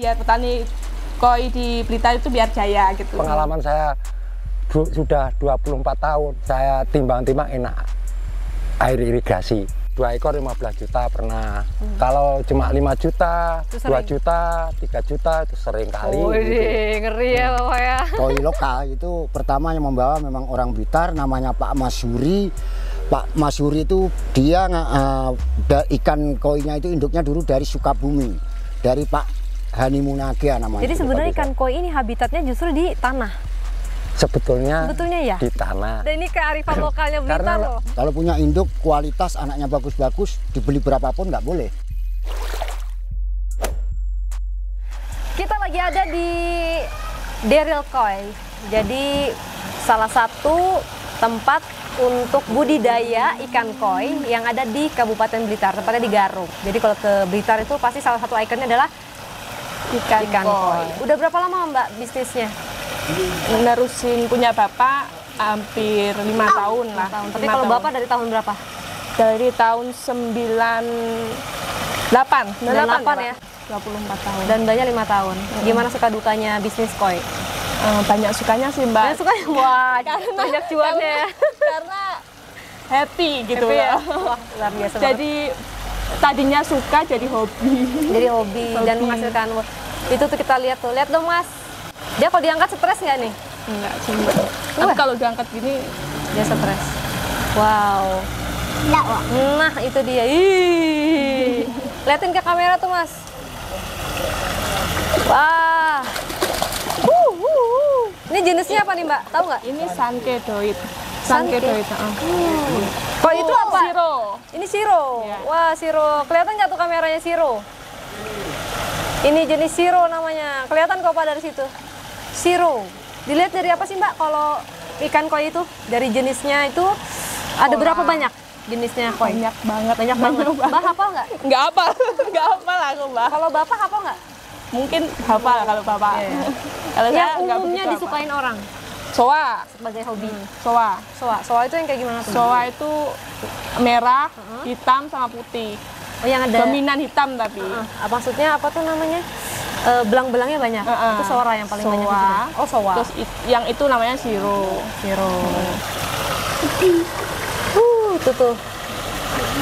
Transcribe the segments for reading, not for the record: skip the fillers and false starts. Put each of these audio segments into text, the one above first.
biar petani koi di Blitar itu biar jaya gitu. Pengalaman saya sudah 24 tahun, saya timbang-timbang enak air irigasi. 2 ekor 15 juta pernah. Kalau cuma 5 juta, 2 juta, 3 juta itu sering kali. Gitu. Ngeri ya Bapak ya. Koi lokal itu pertama yang membawa memang orang Blitar, namanya Pak Masyuri. Pak Masyuri itu dia ikan koinya itu induknya dulu dari Sukabumi, dari Pak Hani Munagia namanya. Jadi sebenarnya ikan koi ini habitatnya justru di tanah. Sebetulnya ya di tanah. Dan ini kearifan lokalnya Blitar loh. Kalau punya induk kualitas anaknya bagus-bagus, dibeli berapapun nggak boleh. Kita lagi ada di Daryl Koi. Jadi salah satu tempat untuk budidaya ikan koi yang ada di Kabupaten Blitar, tepatnya di Garung. Jadi kalau ke Blitar itu pasti salah satu ikonnya adalah ikan koi. Udah berapa lama Mbak bisnisnya? Nerusin punya bapak hampir 5 tahun lah. Tapi kalau bapak dari tahun berapa? Dari tahun 98 ya? 24 tahun. Dan banyak 5 tahun. Gimana suka dukanya bisnis koi? Banyak sukanya sih Mbak. Banyak sukanya? Wah, banyak cuannya ya. Karena happy gitu ya? loh. Wah, luar biasa jadi tadinya suka jadi hobi. Jadi hobi dan menghasilkan. Itu tuh kita lihat tuh. Lihat dong Mas. Dia kalau diangkat stres nggak nih? Enggak sih Mbak. Tapi kalau diangkat gini dia stres. Wow. Nah itu dia. Ih. Liatin ke kamera tuh Mas. Wah. Ini jenisnya apa nih Mbak? Tahu nggak? ini Sanke Doit. Sanke Doit. Kok itu apa? Siro. Ini siro. Ya. Wah siro. Kelihatan nggak tuh kameranya siro? Ini jenis siro namanya. Kelihatan kok Pak dari situ? Siro. Dilihat dari apa sih Mbak kalau ikan koi itu? Dari jenisnya itu ada berapa banyak jenisnya koi? Banyak banget. Banyak banget. Mbak hafal nggak? Nggak hafal. Nggak hafal aku Mbak. Kalau Bapak hafal nggak? Mungkin hafal kalau Bapak. Kalau Yang saya nggak umumnya begitu disukain orang Soa. sebagai hobi. Soa. Soa itu yang kayak gimana tuh? Soa itu merah, hitam sama putih. Oh yang ada Dominan hitam tapi. maksudnya apa tuh namanya? Belang-belangnya banyak. Itu soa yang paling banyak. Oh soa. Terus yang itu namanya siro. Siro. Itu tuh.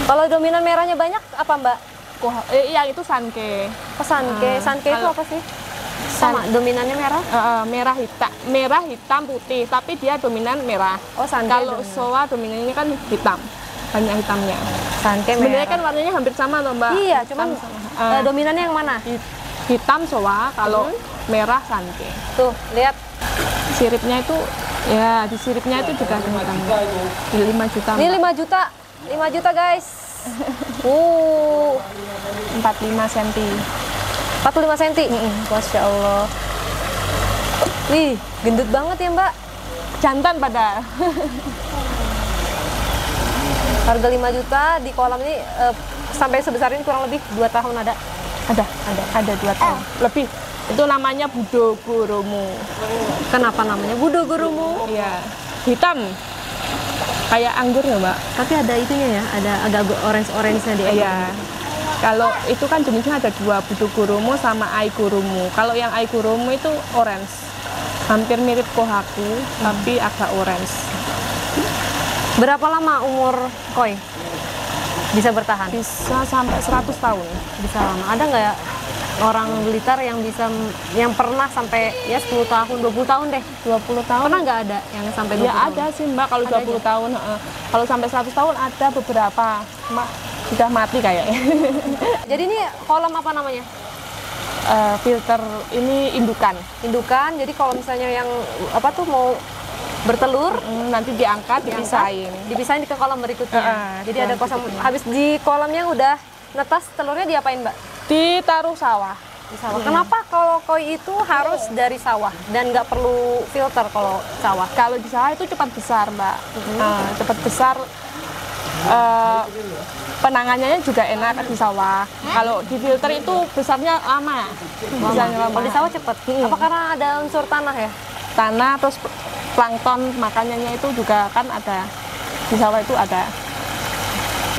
Kalau dominan merahnya banyak apa Mbak? Yang itu Sanke. Oh, Sanke. Sanke itu apa sih? Sama dominannya merah? Merah hitam putih, tapi dia dominan merah. Oh, Sanke. Kalau soa dominannya kan hitam, banyak hitamnya. Sanke merah. Sebenarnya kan warnanya hampir sama loh Mbak. Iya, cuman dominannya yang mana? Hitam soa, kalau merah Sanke. Tuh, lihat. Siripnya itu, ya di siripnya itu juga ada hitamnya. 5 juta. Ini 5 juta. 5 juta guys. 45 cm. 45 cm. Masya Allah. Wih, gendut banget ya Mbak. Jantan pada. Harga 5 juta di kolam ini sampai sebesar ini kurang lebih 2 tahun ada. Ada 2 tahun. Lebih. Itu namanya Budo Gurumu. Kenapa namanya Budo Gurumu? Iya. Hitam. Kayak anggur ya Mbak. Tapi ada itunya ya, ada agak orange-nya di ekor. Iya. Kalau itu kan jenisnya ada 2, Budo Gurumu sama Ai Gurumu. Kalau yang Ai Gurumu itu orange. Hampir mirip Kohaku, tapi agak orange. Berapa lama umur koi bisa bertahan? Bisa sampai 100 tahun. Bisa lama. Ada nggak ya orang Blitar yang pernah sampai ya 10 tahun, 20 tahun deh? 20 tahun. Pernah nggak ada yang sampai 20 ya tahun? ada sih Mbak, kalau 20 tahun. Kalau sampai 100 tahun ada beberapa. Sudah mati kayaknya. Jadi ini kolam apa namanya? Filter ini indukan. Indukan. Jadi kalau misalnya yang apa tuh mau bertelur, nanti diangkat, dipisahin ke kolam berikutnya. Jadi ada kolam, habis di kolamnya udah netas, telurnya diapain Mbak? Ditaruh sawah. Di sawah. Kenapa kalau koi itu harus dari sawah dan nggak perlu filter kalau sawah? Kalau di sawah itu cepat besar Mbak. Cepat besar. Penanganannya juga enak di sawah. Kalau di filter itu besarnya lama. Kalau di sawah cepat. Apa karena ada unsur tanah ya? Tanah, terus plankton makanannya itu juga kan ada. Di sawah itu ada.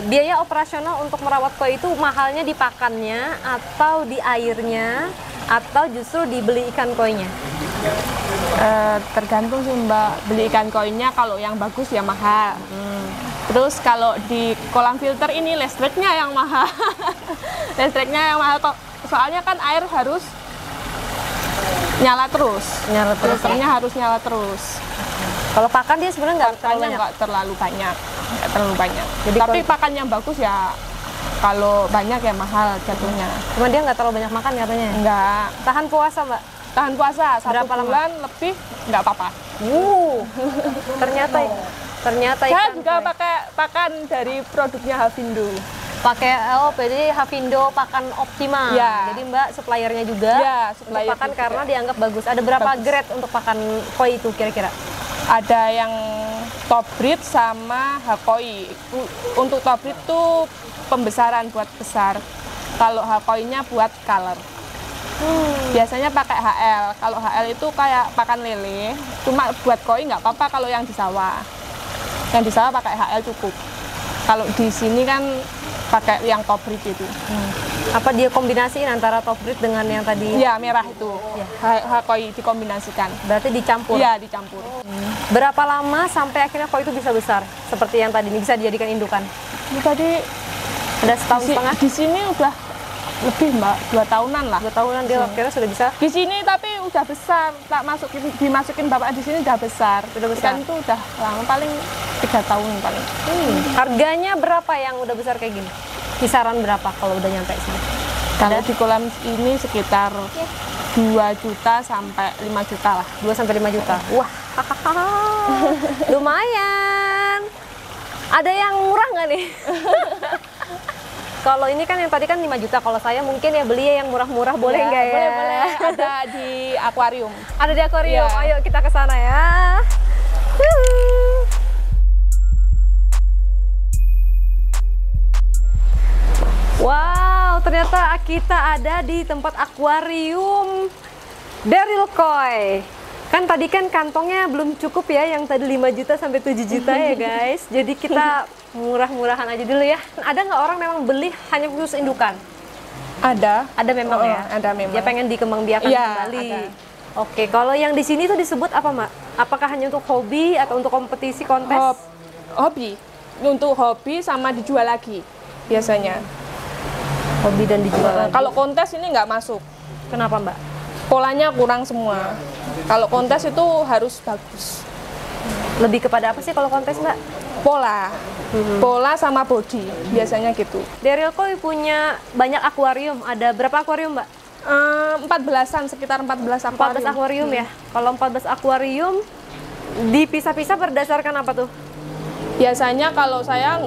Biaya operasional untuk merawat koi itu mahalnya di pakannya atau di airnya atau justru dibeli ikan koinya? Tergantung sih Mbak, beli ikan koinnya kalau yang bagus ya mahal. Terus kalau di kolam filter ini listriknya yang mahal. Listriknya yang mahal kok. Soalnya kan air harus nyala terus. Filternya harus nyala terus. Kalau pakan dia sebenarnya nggak terlalu Pakannya banyak. nggak terlalu banyak. Tapi pakan yang bagus ya kalau banyak ya mahal jatuhnya. Cuma dia nggak terlalu banyak makan katanya. Enggak. Tahan puasa Mbak? Tahan puasa Berapa 1 lama? bulan lebih nggak apa-apa. Ternyata Saya ikan juga koi. pakai pakan dari produknya Hafindo. Pakai jadi Hafindo pakan optima. Ya. Jadi Mbak suppliernya juga Ya, untuk supplier pakan juga. karena dianggap bagus. Ada berapa Bagus. grade untuk pakan koi itu kira-kira? Ada yang top breed sama hakoi. Untuk top breed tuh pembesaran buat besar. Kalau hakoinya buat color. Biasanya pakai HL. Kalau HL itu kayak pakan lele. Cuma buat koi nggak apa-apa kalau yang di sawah. Yang di sawah pakai HL cukup. Kalau di sini kan pakai yang top breed itu. Apa dia kombinasiin antara top breed dengan yang tadi? Iya, merah itu. Iya. Hakoi dikombinasikan. Berarti dicampur. Iya, dicampur. Berapa lama sampai akhirnya koi itu bisa besar? Seperti yang tadi ini bisa dijadikan indukan? Ini tadi Ada setahun setengah? di sini udah lebih Mbak, 2 tahunan lah. 2 tahunan dia akhirnya sudah bisa. Di sini tapi udah besar, tak dimasukin bapak di sini udah besar. Udah besar. Ikan itu udah lama, paling 3 tahun paling. Harganya berapa yang udah besar kayak gini? Kisaran berapa kalau udah nyampe sini? Kalau di kolam ini sekitar 2 juta sampai 5 juta lah. 2 sampai 5 juta. Wah, lumayan. Ada yang murah nggak nih? Kalau ini kan yang tadi kan 5 juta. Kalau saya mungkin ya beli yang murah-murah, boleh nggak ya? Boleh. Ada di akuarium. Ada di akuarium. Iya. Ayo kita ke sana ya. Wow, ternyata kita ada di tempat akuarium Daryl Koi. Kan tadi kan kantongnya belum cukup ya, yang tadi 5 juta sampai 7 juta ya guys. Jadi kita murah-murahan aja dulu ya. Ada nggak orang memang beli hanya khusus indukan? Ada. Ada memang ya? Ada memang. Dia pengen dikembangbiakan Iya, kembali. ada. Oke, kalau yang di sini tuh disebut apa, Mak? Apakah hanya untuk hobi atau untuk kompetisi kontes? Hobi. Untuk hobi sama dijual lagi biasanya. Hobi dan dijual lagi. Kalau kontes ini nggak masuk. Kenapa, Mbak? Polanya kurang semua. Kalau kontes itu harus bagus. Lebih kepada apa sih kalau kontes, Mbak? Pola. Pola sama body biasanya gitu. Daryl Koi punya banyak akuarium. Ada berapa akuarium, Mbak? 14-an, sekitar 14 akuarium. 14 akuarium ya. Kalau 14 akuarium dipisah-pisah berdasarkan apa tuh? Biasanya kalau saya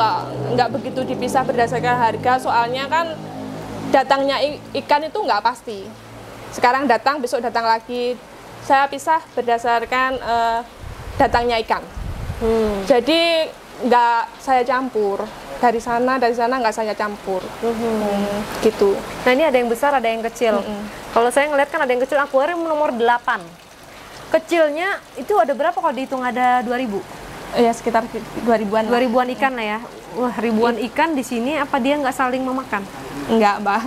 nggak begitu dipisah berdasarkan harga, soalnya kan datangnya ikan itu nggak pasti. Sekarang datang, besok datang lagi. Saya pisah berdasarkan datangnya ikan. Jadi nggak saya campur. Dari sana nggak saya campur. Gitu. Nah ini ada yang besar, ada yang kecil. Kalau saya ngeliat kan ada yang kecil, akuarium nomor 8. Kecilnya itu ada berapa kalau dihitung, ada 2000? Ya sekitar 2000-an. 2000-an ikan lah ya. Wah, ribuan ikan di sini, apa dia nggak saling memakan? Enggak, Mbak.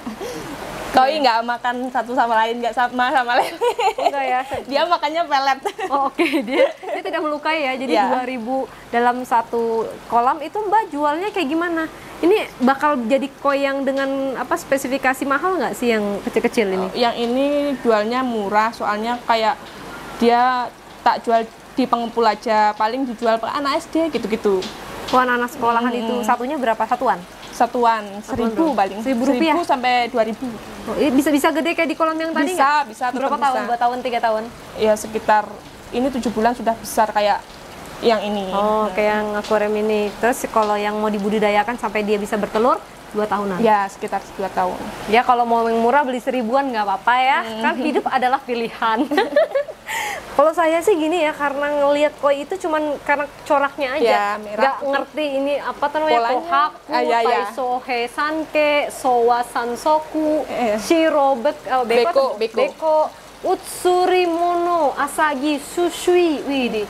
Koi nggak makan satu sama lain, nggak sama lele. Enggak ya. Dia makannya pelet. Oh, oke. Dia tidak melukai ya. Jadi Ya. 2000 dalam satu kolam itu Mbak jualnya kayak gimana? Ini bakal jadi koi yang dengan apa spesifikasi mahal nggak sih yang kecil-kecil ini? Yang ini jualnya murah, soalnya kayak dia tak jual di pengepul aja, paling dijual ke anak SD gitu-gitu. Wah, anak sekolahan itu satunya berapa? Satuan? Satuan 1000 paling. 1000 rupiah? 1000 sampai 2000. Oh, ini bisa gede kayak di kolam yang tadi Bisa, nggak? bisa, tetap Berapa tahun? bisa. 2 tahun, 3 tahun? Ya sekitar ini 7 bulan sudah besar kayak yang ini. Oh, kayak yang akuarium ini. Terus kalau yang mau dibudidayakan sampai dia bisa bertelur 2 tahunan? Ya sekitar 2 tahun. Ya kalau mau yang murah beli 1000-an nggak apa-apa ya, kan hidup adalah pilihan. Kalau saya sih gini ya, karena ngelihat koi itu cuman karena coraknya aja, Ya, merah. nggak ngerti ini apa namanya, Polanya. kohaku, Ya. taisohe sanke, sowa sansoku, Iya. shiro beko, Beko. Utsurimono, Asagi, Susui. Wih,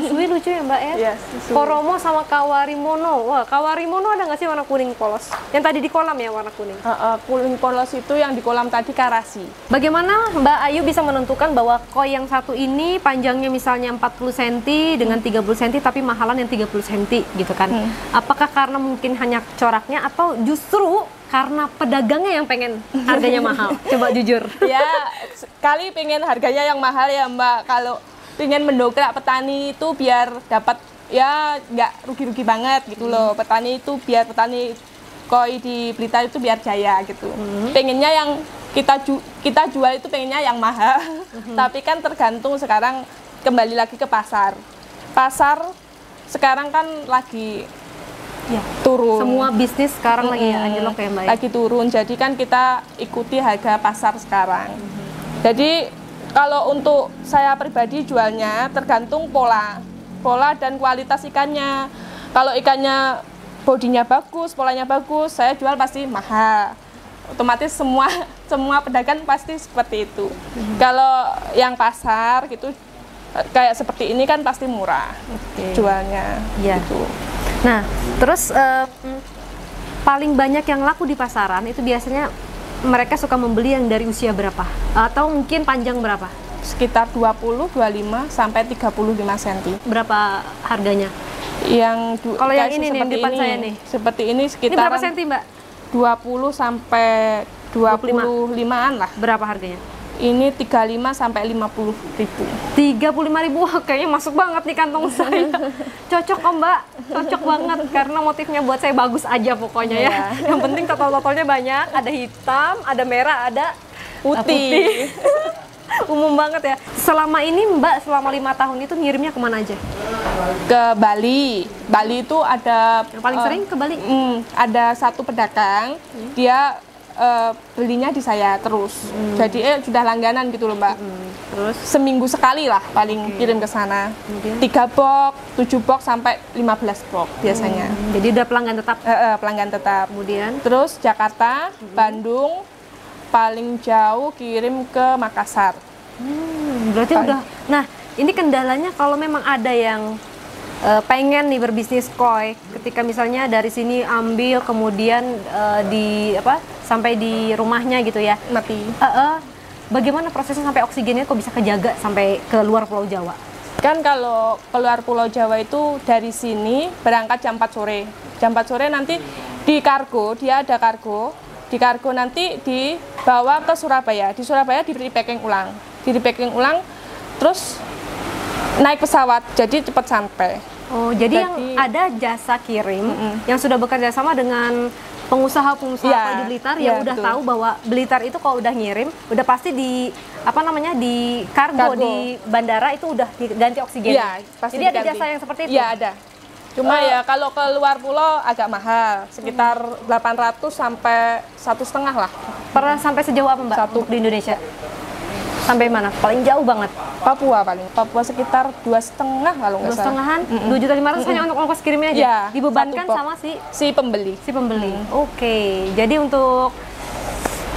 Susui lucu ya Mbak ya? Iya, Susui. Koromo sama Kawarimono. Wah, Kawarimono ada nggak sih warna kuning polos? Yang tadi di kolam ya warna kuning. Kuning polos itu yang di kolam tadi karasi. Bagaimana Mbak Ayu bisa menentukan bahwa koi yang satu ini panjangnya misalnya 40 cm dengan 30 cm tapi mahalan yang 30 cm gitu kan? Apakah karena mungkin hanya coraknya atau justru karena pedagangnya yang pengen harganya mahal? Coba jujur. Ya, sekali pengen harganya yang mahal ya Mbak. Kalau pengen mendongkrak petani itu biar dapat ya nggak rugi-rugi banget gitu loh. Petani itu biar petani koi di Blitar itu biar jaya gitu. Pengennya yang kita jual itu pengennya yang mahal. Tapi kan tergantung sekarang kembali lagi ke pasar. Pasar sekarang kan lagi Ya, turun. semua bisnis sekarang lagi anjlok ya Mbak ya? Lagi turun, jadi kan kita ikuti harga pasar sekarang. Jadi kalau untuk saya pribadi jualnya tergantung pola dan kualitas ikannya. Kalau ikannya bodinya bagus, polanya bagus, saya jual pasti mahal. Otomatis semua pedagang pasti seperti itu. Kalau yang pasar gitu kayak seperti ini kan pasti murah jualnya. Iya. Gitu. Nah, terus paling banyak yang laku di pasaran itu biasanya mereka suka membeli yang dari usia berapa? Atau mungkin panjang berapa? Sekitar 20, 25 sampai 35 cm. Berapa harganya? Kalau yang ini nih, depan saya nih. Seperti ini Ini sekitar berapa senti Mbak? 20 sampai 25-an lah. Berapa harganya? Ini 35 sampai 50 ribu. 35.000, wah kayaknya masuk banget nih kantong saya. Cocok kok Mbak, cocok banget karena motifnya buat saya bagus aja pokoknya ya. Yang penting total-totalnya banyak, ada hitam, ada merah, ada Putih. Umum banget ya. Selama ini Mbak, selama 5 tahun itu ngirimnya kemana aja? Ke Bali. Bali itu ada Yang paling sering ke Bali? Ada satu pedagang, dia belinya di saya terus. Jadi sudah langganan gitu loh Mbak. Terus Seminggu sekali lah paling kirim ke sana. 3 box, 7 box sampai 15 box biasanya. jadi udah pelanggan tetap. Pelanggan tetap. Kemudian Terus Jakarta, Bandung, paling jauh kirim ke Makassar. berarti udah. Nah, ini kendalanya kalau memang ada yang pengen nih berbisnis koi, ketika misalnya dari sini ambil kemudian sampai di rumahnya gitu ya. Mati. Bagaimana prosesnya sampai oksigennya kok bisa kejaga sampai ke luar Pulau Jawa? Kan kalau keluar Pulau Jawa itu dari sini berangkat jam 4 sore. Jam 4 sore nanti di kargo, dia ada kargo. Di kargo nanti dibawa ke Surabaya. Di Surabaya di packing ulang. Di packing ulang terus naik pesawat, jadi cepat sampai. Oh, jadi yang ada jasa kirim yang sudah bekerja sama dengan pengusaha-pengusaha koi di Blitar yang udah betul. tahu bahwa Blitar itu kalau udah ngirim udah pasti di di kargo di bandara itu udah diganti oksigen. Iya, pasti jadi ada diganti. jasa yang seperti itu. Iya, ada. Cuma ya kalau ke luar pulau agak mahal, sekitar 800 sampai 1,5 lah. Pernah sampai sejauh apa Mbak Satu. di Indonesia? Sampai mana? Paling jauh banget. Papua paling. Papua sekitar 2,5 kalau nggak salah. 2.500.000 hanya untuk ongkos kirimnya aja. Iya, Dibebankan satu box. sama Si pembeli. si pembeli. Oke. Jadi untuk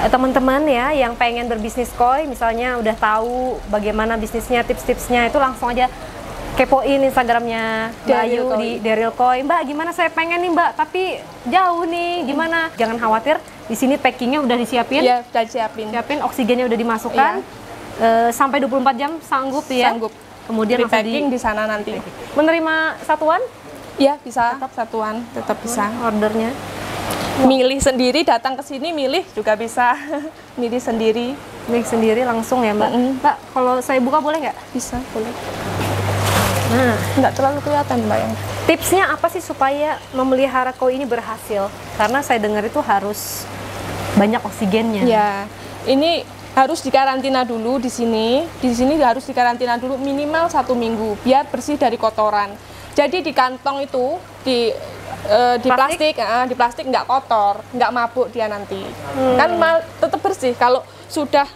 teman-teman ya yang pengen berbisnis koi, misalnya udah tahu bagaimana bisnisnya, tips-tipsnya, itu langsung aja kepoin Instagramnya Mbak Ayu di Daryl Koi. Mbak, gimana saya pengen nih Mbak, tapi jauh nih, gimana? Jangan khawatir, di sini packingnya udah disiapin. Iya, udah siapin. Siapin, oksigennya udah dimasukkan. Sampai 24 jam sanggup ya. Sanggup. Kemudian Di langsung packing di sana nanti. menerima satuan Iya, bisa. Satuan tetap bisa. ordernya. Milih sendiri, datang ke sini milih juga bisa. Milih sendiri. Make sendiri langsung ya Mbak. Mbak, kalau saya buka boleh nggak? Bisa, boleh. Nah, Nggak terlalu kelihatan Mbak yang. tipsnya apa sih supaya memelihara koi ini berhasil? Karena saya dengar itu harus banyak oksigennya. Ya, ini harus dikarantina dulu di sini. Di sini harus dikarantina dulu minimal 1 minggu biar bersih dari kotoran. Jadi di kantong itu di plastik nggak kotor, nggak mabuk dia nanti. Kan tetap bersih kalau sudah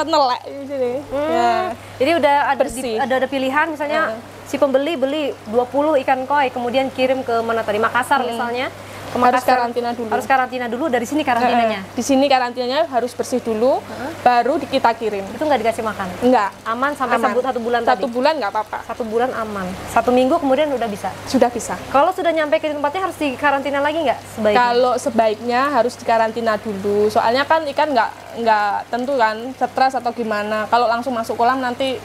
nelek di sini. Ya. Jadi udah ada Bersih. ada pilihan misalnya si pembeli beli 20 ikan koi kemudian kirim ke mana tadi Makassar misalnya. ke Harus Makassar karantina dulu. harus karantina dulu, dari sini karantinanya. Di sini karantinanya harus bersih dulu, baru kita kirim. Itu nggak dikasih makan? Enggak. Aman sampai Aman. satu bulan Satu tadi? bulan nggak apa-apa. 1 bulan aman. 1 minggu kemudian udah bisa? Sudah bisa. Kalau sudah nyampe ke tempatnya harus dikarantina lagi nggak sebaiknya? Kalau sebaiknya harus dikarantina dulu. Soalnya kan ikan nggak tentu kan stres atau gimana. Kalau langsung masuk kolam nanti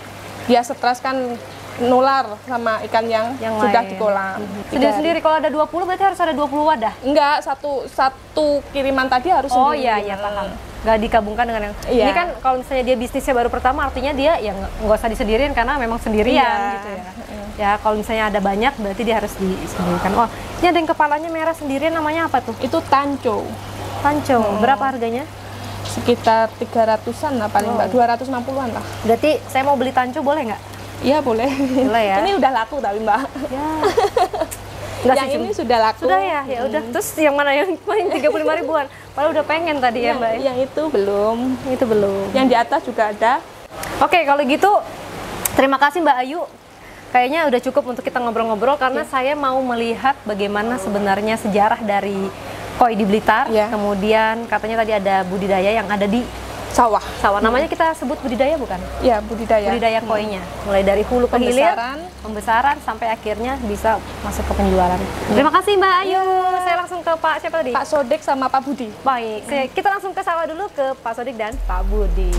dia stres kan nular sama ikan yang sudah lain. di kolam. Sendiri-sendiri kalau ada 20 berarti harus ada 20 wadah? Enggak, satu kiriman tadi harus Oh sendiri. iya, iya paham. Nggak digabungkan dengan yang... Iya. Ini kan kalau misalnya dia bisnisnya baru pertama, artinya dia ya nggak usah disedirin karena memang sendirian Iya. gitu ya. Ya kalau misalnya ada banyak berarti dia harus disendirikan. Oh, ini ada yang kepalanya merah sendirian, namanya apa tuh? Itu tanco. Tanco. Berapa harganya? Sekitar 300-an lah paling enggak, 260-an lah. Berarti saya mau beli tanco boleh nggak? Iya boleh. Boleh ya? Ini udah laku tapi Mbak. Ya. Nggak yang sih, ini sudah laku. sudah ya, ya udah. Terus yang mana yang paling 35 ribuan? Padahal udah pengen tadi ya Mbak. Yang itu belum. Itu belum. Yang di atas juga ada. Oke, kalau gitu terima kasih Mbak Ayu. Kayaknya udah cukup untuk kita ngobrol-ngobrol karena saya mau melihat bagaimana sebenarnya sejarah dari koi di Blitar. Ya. Kemudian katanya tadi ada budidaya yang ada di Sawah. sawah. Namanya kita sebut budidaya bukan? Ya, budidaya. Budidaya koinya. Mulai dari hulu ke hilir, Pembesaran. pembesaran sampai akhirnya bisa masuk ke penjualan. Terima kasih Mbak Ayu. Saya langsung ke Pak siapa tadi? Pak Sodik sama Pak Budi. Baik, kita langsung ke sawah dulu ke Pak Sodik dan Pak Budi.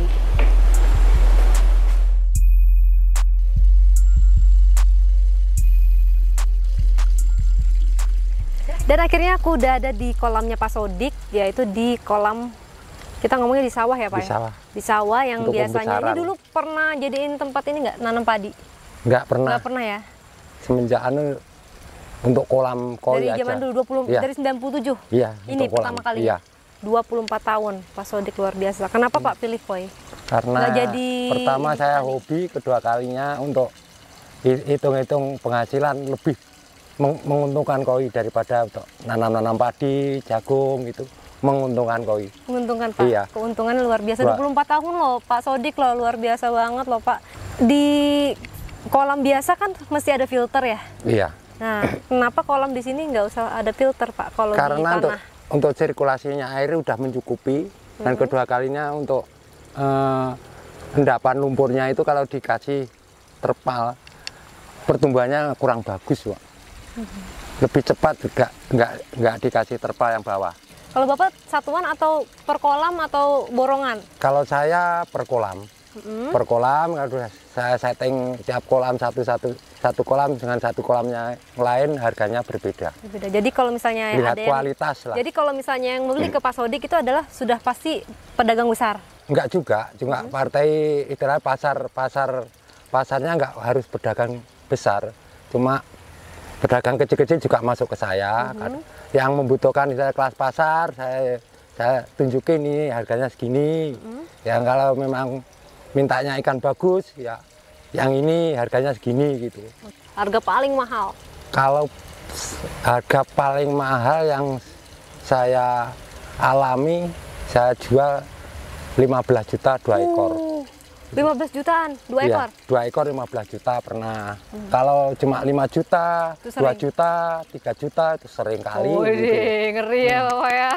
Dan akhirnya aku udah ada di kolamnya Pak Sodik, yaitu di kolam, kita ngomongnya di sawah ya Pak? Di sawah. Di sawah yang Untuk biasanya, ini pembesaran. dulu pernah jadiin tempat ini nggak, nanam padi? Nggak pernah. Nggak pernah ya? Semenjak untuk kolam koi Dari aja. zaman dulu, Iya. dari 97? Iya, Ini untuk kolam. pertama kali? Iya. 24 tahun, Pak Sodik luar biasa. Kenapa Pak pilih koi? Karena Nggak jadi pertama saya hobi, kedua kalinya untuk hitung-hitung penghasilan lebih menguntungkan koi daripada untuk nanam-nanam padi, jagung gitu. Menguntungkan koi. Menguntungkan Pak? Iya. Keuntungannya luar biasa. 24 tahun loh Pak Sodik loh, luar biasa banget loh Pak. Di kolam biasa kan mesti ada filter ya? Iya. Nah, kenapa kolam di sini nggak usah ada filter Pak kalau di Karena tanah? untuk sirkulasinya air udah mencukupi dan kedua kalinya untuk endapan lumpurnya itu kalau dikasih terpal pertumbuhannya kurang bagus, Pak. Lebih cepat juga nggak dikasih terpal yang bawah. Kalau Bapak satuan atau per kolam atau borongan? Kalau saya per kolam. Per kolam, kalau saya setting tiap kolam satu kolam dengan satu kolamnya lain harganya berbeda. Berbeda. Jadi kalau misalnya Lihat ada yang, kualitas lah. jadi kalau misalnya yang membeli ke Pak Sodik itu adalah sudah pasti pedagang besar. Enggak juga, cuma partai istilah pasarnya enggak harus pedagang besar, cuma pedagang kecil-kecil juga masuk ke saya. Yang membutuhkan misalnya kelas pasar, saya tunjukin ini harganya segini. Yang kalau memang mintanya ikan bagus, ya yang ini harganya segini gitu. Harga paling mahal. Kalau harga paling mahal yang saya alami, saya jual 15 juta 2 ekor. 15 jutaan, 2 ekor? Iya, 2 ekor 15 juta pernah. Kalau cuma 5 juta, Itu 2 sering. juta, 3 juta itu sering kali. Wih, gitu. ngeri ya Bapak ya.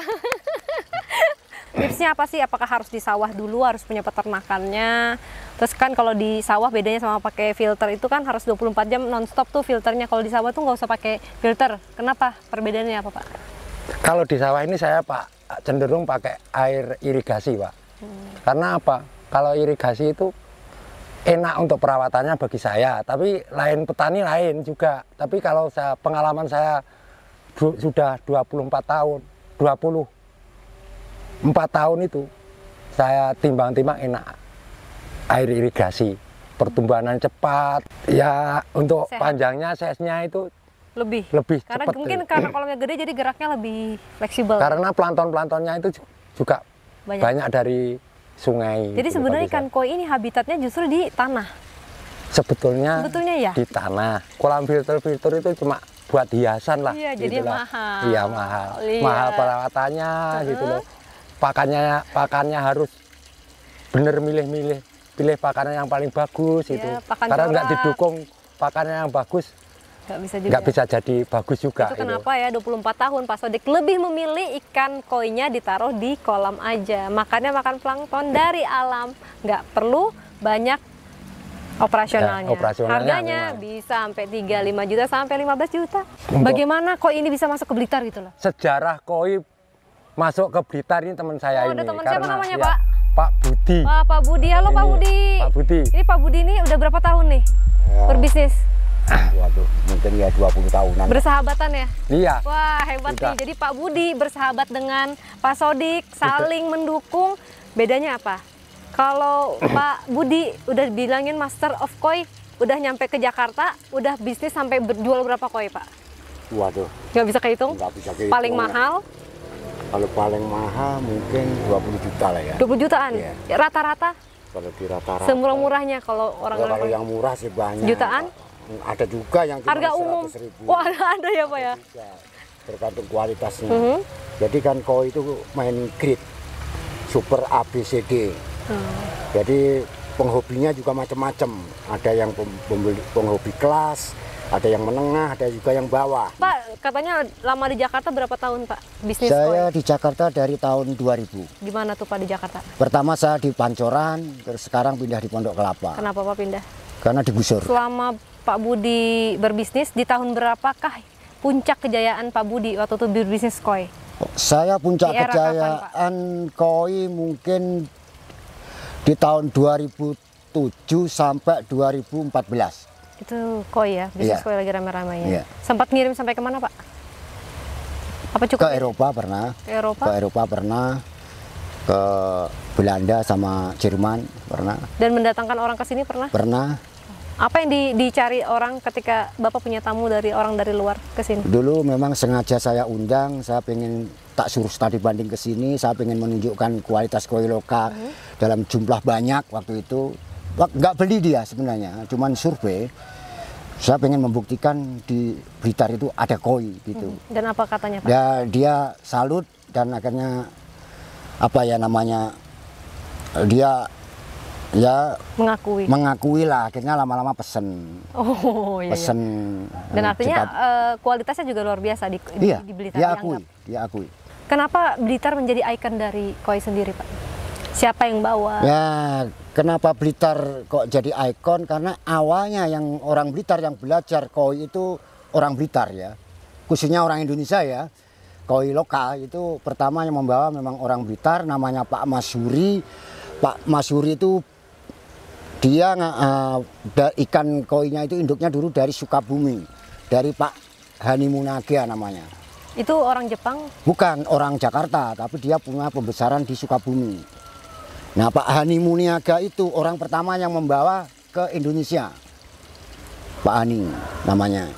Tipsnya apa sih? Apakah harus di sawah dulu, harus punya peternakannya? Terus kan kalau di sawah bedanya sama pakai filter itu kan harus 24 jam non-stop tuh filternya. Kalau di sawah tuh nggak usah pakai filter. Kenapa? Perbedaannya apa Pak? Kalau di sawah ini saya cenderung pakai air irigasi, Pak. Karena apa? Kalau irigasi itu enak untuk perawatannya bagi saya, tapi lain petani lain juga. Tapi kalau pengalaman saya sudah 24 tahun, 24 tahun itu saya timbang-timbang enak air irigasi. Pertumbuhan cepat, ya untuk Sehat. panjangnya size-nya itu Lebih karena cepat. mungkin karena kolamnya gede jadi geraknya lebih fleksibel. Karena plankton-planktonnya itu juga banyak dari sungai. Jadi gitu, sebenarnya bagi saya. ikan koi ini habitatnya justru di tanah. Sebetulnya Ya. di tanah. Kolam filter-filter itu cuma buat hiasan lah. Iya, jadi lah. mahal. Iya, mahal. Iya. Mahal perawatannya gitu loh. Pakannya harus bener pilih pakannya yang paling bagus Iya, itu. pakan Karena nggak corak. didukung pakannya yang bagus, Nggak bisa juga. nggak bisa jadi bagus juga. Itu kenapa ya 24 tahun Pak Sodik lebih memilih ikan koinya ditaruh di kolam aja. Makannya makan plankton dari alam, nggak perlu banyak operasionalnya. Operasionalnya Harganya memang. bisa sampai 35 juta sampai 15 juta. Bagaimana koi ini bisa masuk ke Blitar gitu loh? Sejarah koi masuk ke Blitar ini teman saya Oh, ini. ada teman siapa namanya, ya, Pak? Pak Budi. Wah, Pak Budi. Halo Pak Ini, Budi. Pak Budi. Ini Pak Budi ini udah berapa tahun nih berbisnis? Waduh, mungkin ya 20 tahunan. Bersahabatan ya? Iya. Wah, hebat Sudah. nih. Jadi Pak Budi bersahabat dengan Pak Sodik, saling mendukung. Bedanya apa? Kalau Pak Budi udah bilangin Master of Koi, udah nyampe ke Jakarta, udah bisnis sampai berjual berapa koi, Pak? Waduh, Nggak bisa kehitung? nggak bisa kehitung. Paling mahal Kalau paling mahal mungkin 20 juta lah ya. 20 jutaan. Iya. Rata-rata Kalau di rata-rata. semurah-murahnya kalau Ya, orang-orang. kalau yang murah sih banyak. Jutaan? Ada juga yang cuma Harga umum. 100.000. Wah, ada ya, Pak ya? Juga, tergantung kualitasnya. Mhm. Jadi kan koi itu main grade super ABCD. Jadi penghobinya juga macam-macam. Ada yang penghobi kelas, ada yang menengah, ada juga yang bawah. Pak, katanya lama di Jakarta berapa tahun, Pak? Bisnis Saya koi. di Jakarta dari tahun 2000. Gimana tuh, Pak, di Jakarta? Pertama saya di Pancoran, terus sekarang pindah di Pondok Kelapa. Kenapa Pak pindah? Karena digusur. Selama Pak Budi berbisnis, di tahun berapakah puncak kejayaan Pak Budi waktu itu berbisnis koi? Saya puncak Di era kapan, kejayaan koi mungkin di tahun 2007 sampai 2014. Itu koi ya, bisnis Iya. koi lagi rame-ramenya. Iya. Sempat ngirim sampai kemana, Pak? Apa Ke cukup Eropa pernah, ke Eropa? ke Eropa pernah, ke Belanda sama Jerman pernah, Dan mendatangkan orang ke sini pernah? pernah. Apa yang dicari orang ketika Bapak punya tamu dari orang dari luar ke sini? Dulu memang sengaja saya undang, saya pengen tak suruh studi banding ke sini, saya pengen menunjukkan kualitas koi lokal dalam jumlah banyak waktu itu. Nggak beli dia sebenarnya, cuman survei. Saya pengen membuktikan di Blitar itu ada koi gitu. Dan apa katanya, Pak? Ya, dia salut dan akhirnya apa ya namanya, dia ya Mengakui. lah, akhirnya lama-lama pesen Oh iya. pesen. Dan artinya cepat. kualitasnya juga luar biasa di Iya, Blitar. diakui, dianggap. diakui. Kenapa Blitar menjadi ikon dari koi sendiri, Pak? Siapa yang bawa? Ya, kenapa Blitar kok jadi ikon? Karena awalnya yang orang Blitar yang belajar koi itu orang Blitar ya, khususnya orang Indonesia ya. Koi lokal itu pertama yang membawa memang orang Blitar, namanya Pak Masyuri. Pak Masyuri itu dia ikan koinya itu induknya dulu dari Sukabumi, dari Pak Hani Munagia namanya. Itu orang Jepang? Bukan orang Jakarta, tapi dia punya pembesaran di Sukabumi. Nah, Pak Hani Muniaga itu orang pertama yang membawa ke Indonesia. Pak Hani namanya.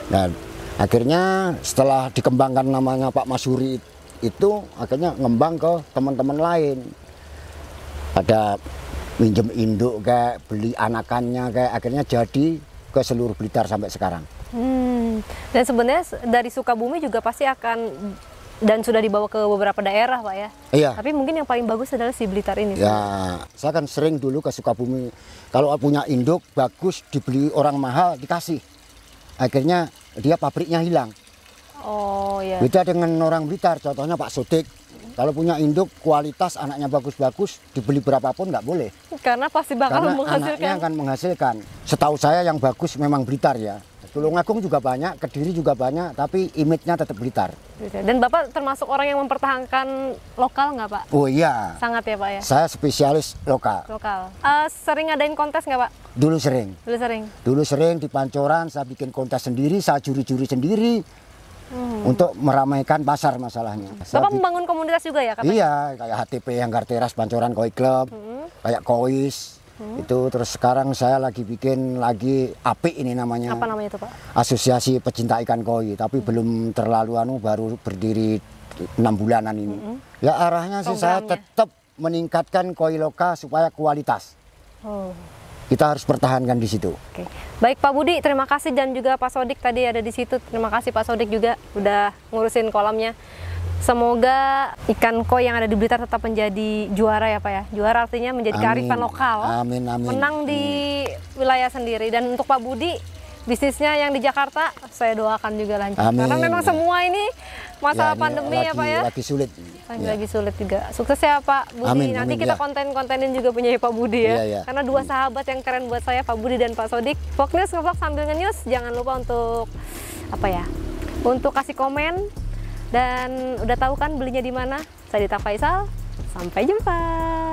Dan akhirnya setelah dikembangkan namanya Pak Masyuri itu akhirnya ngembang ke teman-teman lain. Ada minjem induk kayak beli anakannya kayak akhirnya jadi ke seluruh Blitar sampai sekarang. Dan sebenarnya dari Sukabumi juga pasti akan dan sudah dibawa ke beberapa daerah, Pak ya. Iya. Tapi mungkin yang paling bagus adalah si Blitar ini. Ya, saya kan sering dulu ke Sukabumi. Kalau punya induk bagus dibeli orang mahal dikasih. Akhirnya dia pabriknya hilang. Oh iya. Beda dengan orang Blitar, contohnya Pak Sodik. Kalau punya induk kualitas anaknya bagus-bagus dibeli berapapun nggak boleh. Karena pasti bakal Karena menghasilkan. anaknya akan menghasilkan. Setahu saya yang bagus memang Blitar ya. Tulungagung juga banyak, Kediri juga banyak, tapi image-nya tetap Blitar. Dan Bapak termasuk orang yang mempertahankan lokal nggak, Pak? Oh iya, Sangat ya, Pak ya. saya spesialis lokal. Lokal. Sering ngadain kontes nggak, Pak? Dulu sering. Dulu sering. Dulu sering di Pancoran, saya bikin kontes sendiri, saya juri-juri sendiri untuk meramaikan pasar masalahnya. Bapak membangun komunitas juga ya, katanya? Iya, kayak HTP Hanggar Teras Pancoran Koi Club, kayak Kois. Itu terus sekarang saya lagi bikin lagi API ini namanya. Apa namanya itu, Pak? Asosiasi Pecinta Ikan Koi, tapi belum terlalu baru berdiri 6 bulanan ini. Ya arahnya sih saya Programnya. tetap meningkatkan koi lokal supaya kualitas. Oh. Kita harus pertahankan di situ. Oke. Baik Pak Budi, terima kasih, dan juga Pak Sodik tadi ada di situ. Terima kasih Pak Sodik juga udah ngurusin kolamnya. Semoga ikan koi yang ada di Blitar tetap menjadi juara ya Pak ya. Juara artinya menjadi kearifan lokal. Amin, amin. Menang di wilayah sendiri. Dan untuk Pak Budi, bisnisnya yang di Jakarta saya doakan juga lancar. Amin. Karena memang semua ini masalah ini pandemi ya Pak ya. Lagi sulit. Lagi sulit juga. Sukses ya Pak Budi. Amin, Nanti amin, kita ya. konten-kontenin juga punya Pak Budi ya. Iya. Karena dua sahabat yang keren buat saya, Pak Budi dan Pak Sodik. Vlog News ngevlog sambil nge-news. Jangan lupa untuk apa ya? Untuk kasih komen dan udah tahu kan belinya di mana? Saya Dita Faisal. Sampai jumpa.